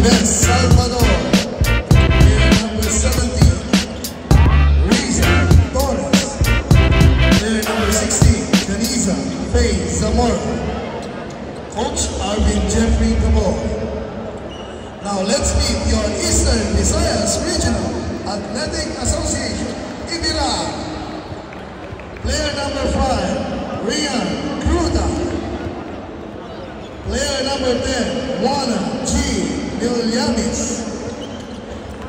West Salvador. Player number 17, Riza Torres. Player number 16, Caniza Faye Zamora. Coach Arvin Jeffrey Cabol. Now let's meet your Eastern Visayas Regional Athletic Association, Ibira. Player number 5, Rian Cruda. Player number 10, Juana G. Milyamis.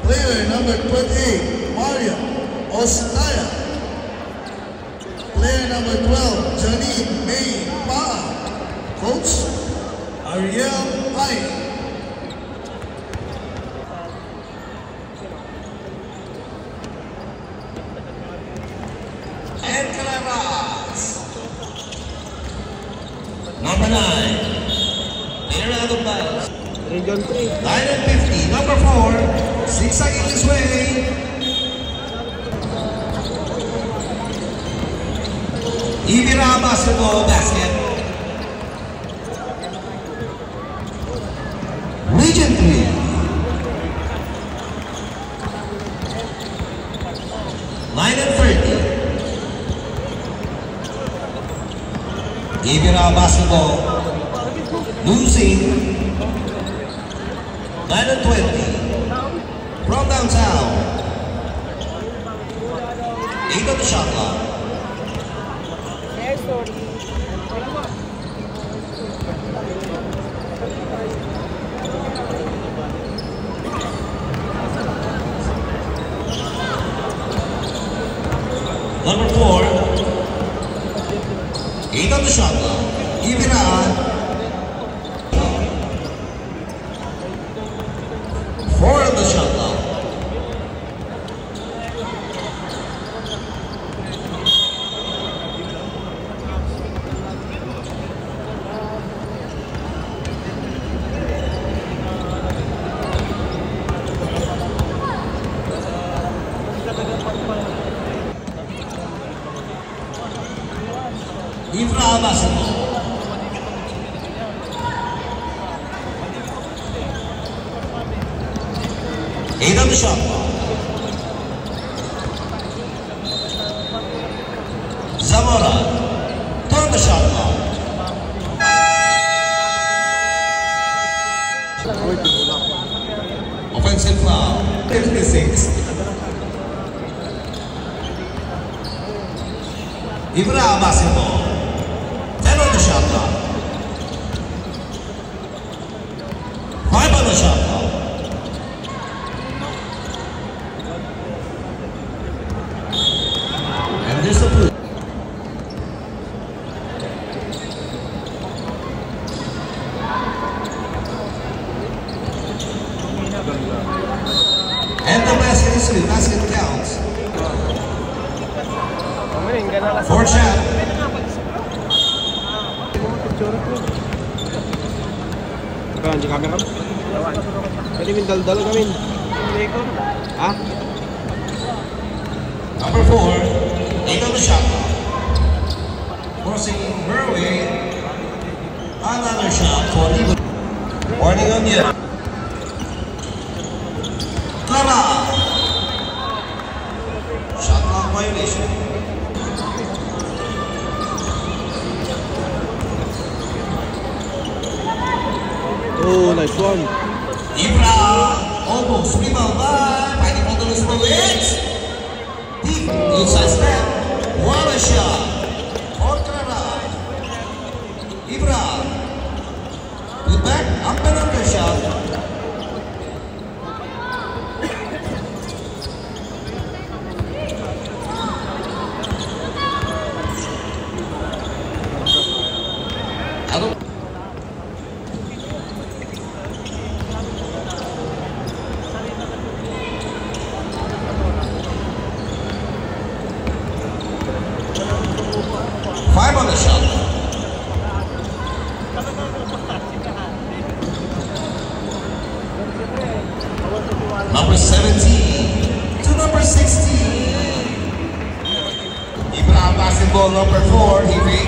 Player number 28, Maria Ostaya. Player number 12, Janine May Paa. Coach, Ariel Ay. And Calaveras. Number 9. Player out of bounds. Region 3. Line and 50. Number 4. Zigzagging his way. Ibira basketball basket. Region 3. Line and 30. Ibira basketball. Losing. Line and 20. From downtown. 8 on the shot clock. Number 4. 8 on the shot clock. Ibira. 4 on the shot clock. Ibira basketball. Eight on the shot clock. Zamora. 2 on the shot clock. Offensive foul. 56. Ibira basketball. 10 on the shot clock. 5 on the shot clock. And there's the blue. And the basket is free. Basket counts. For shot. Kaya di camera mo? Pwede min dal-dal kami. Ha? Number 4, 8 on the shot clock. Forcing her way. Another shot for Eagle. Warning on you. Clara. Shot clock violation. Oh, nice one. Ibra almost rebound by fighting for the loose ball. Deep inside step. What a shot. For Clara. Ibra. Put back up and under shot. Five on the shot. Number 17 to number 16. Ibra basketball number 4. Hivi.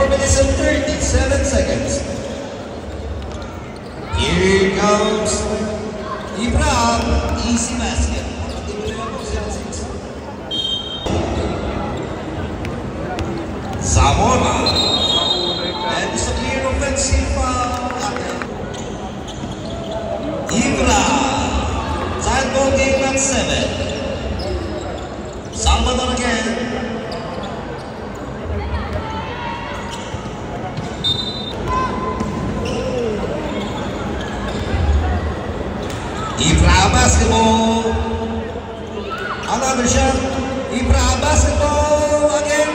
4 minutes and 37 seconds. Here comes Ibrahim. Easy basket. Zamora. And it's a clear offensive attack. Ibrahim. Time ball game at 7. Salvador again. Ibra basketball. Another shot. Ibra basketball again.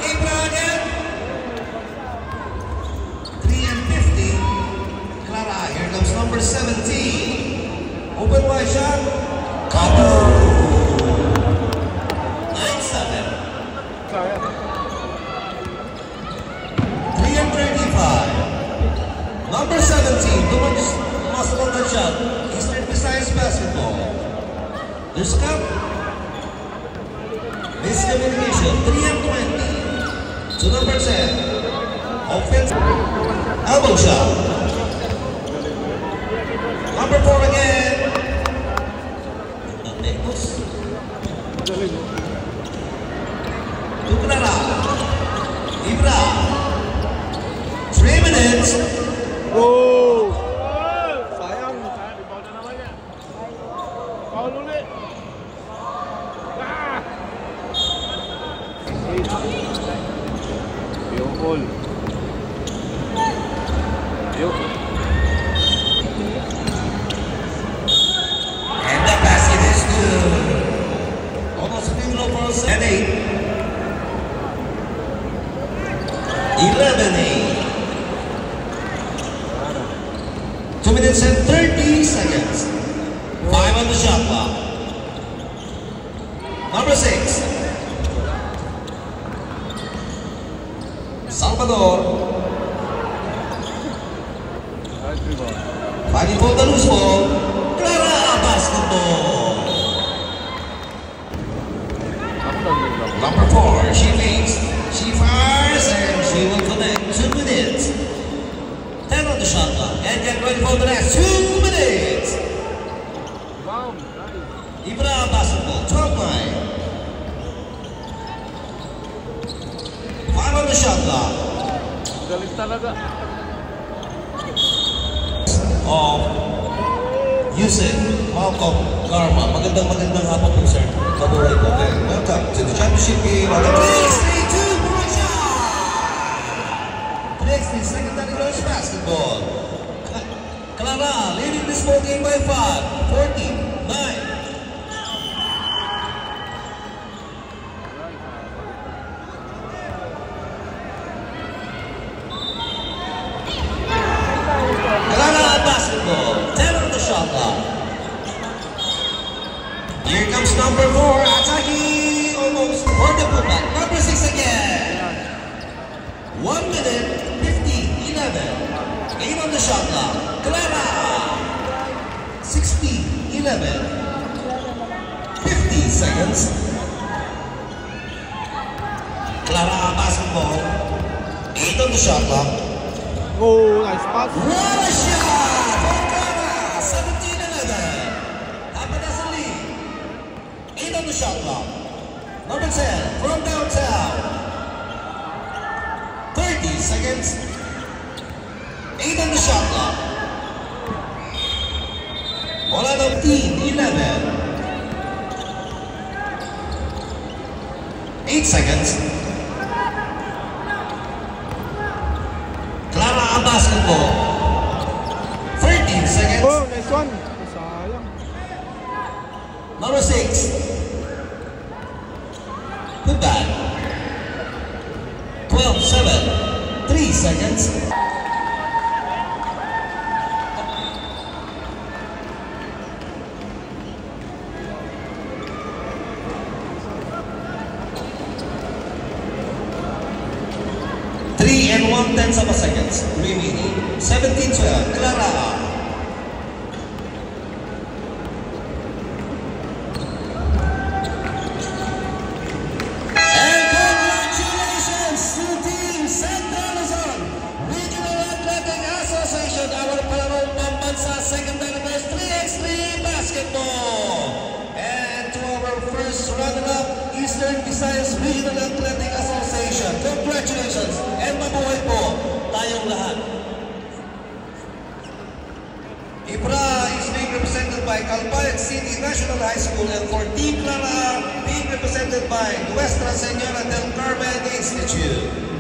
Ibra again. 3 and 50. Clara, here comes number 17. Open wide shot. Couple. 9-7. 3 and 35. Number 17. Too much muscle on that shot. Eastern Visayas basketball. There's a cup. Miscommunication. 3 and 20. To number 10. Offense. Elbow shot. Number 4 again. Tukrara. Ibra. 3 minutes. Oh! Sayang. Rebound na naman yan. Foul ulit. Ah! Beautiful. And the basket is good. Almost 3 for 7-8. 11-8. 2 minutes and 30 seconds. 5 on the shot clock. Number 6. Salvador. Fighting for the loose ball. Clara basketball. Number 4. She fakes. She fires and she will connect. 2 minutes. 10 on the shot clock. And get ready for the next 2 minutes. Ibra basketball. 12-9. 5 on the shot clock. Galing talaga. Yusuf, Malcolm, Karma, magandang hapon po sir. Kabuhay po. Welcome to the championship game of the 3x3 2-point shot! 3x3 secondary girls basketball. Clara leading this ball game by 5, 14-9. Basketball, 10 on the shot clock. Here comes number 4, attacking almost for the putback. Number 6 again. 1 minute, 50, 11. 8 on the shot clock. Clara. 60, 11. 50 seconds. Clara basketball. 8 on the shot clock. Oh, nice pass. What a shot for Clara! 17-11. Half a dozen lead. 8 on the shot clock. Number 10 from downtown. 30 seconds. 8 on the shot clock. Wala ng 11. 8 seconds. Clara basketball. 13 seconds. Oh, nice one. Sayang. Number 6. Put back. 12-7. 3 seconds. And 1/10 seconds remaining. 17-12. Clara. And congratulations to Team San Western Visayas Regional Athletic Association. Congratulations and mabuhay po tayong lahat. Ibra is being represented by Calbayog City National High School, and for Team Clara being represented by Nuestra Señora del Carmen Institute.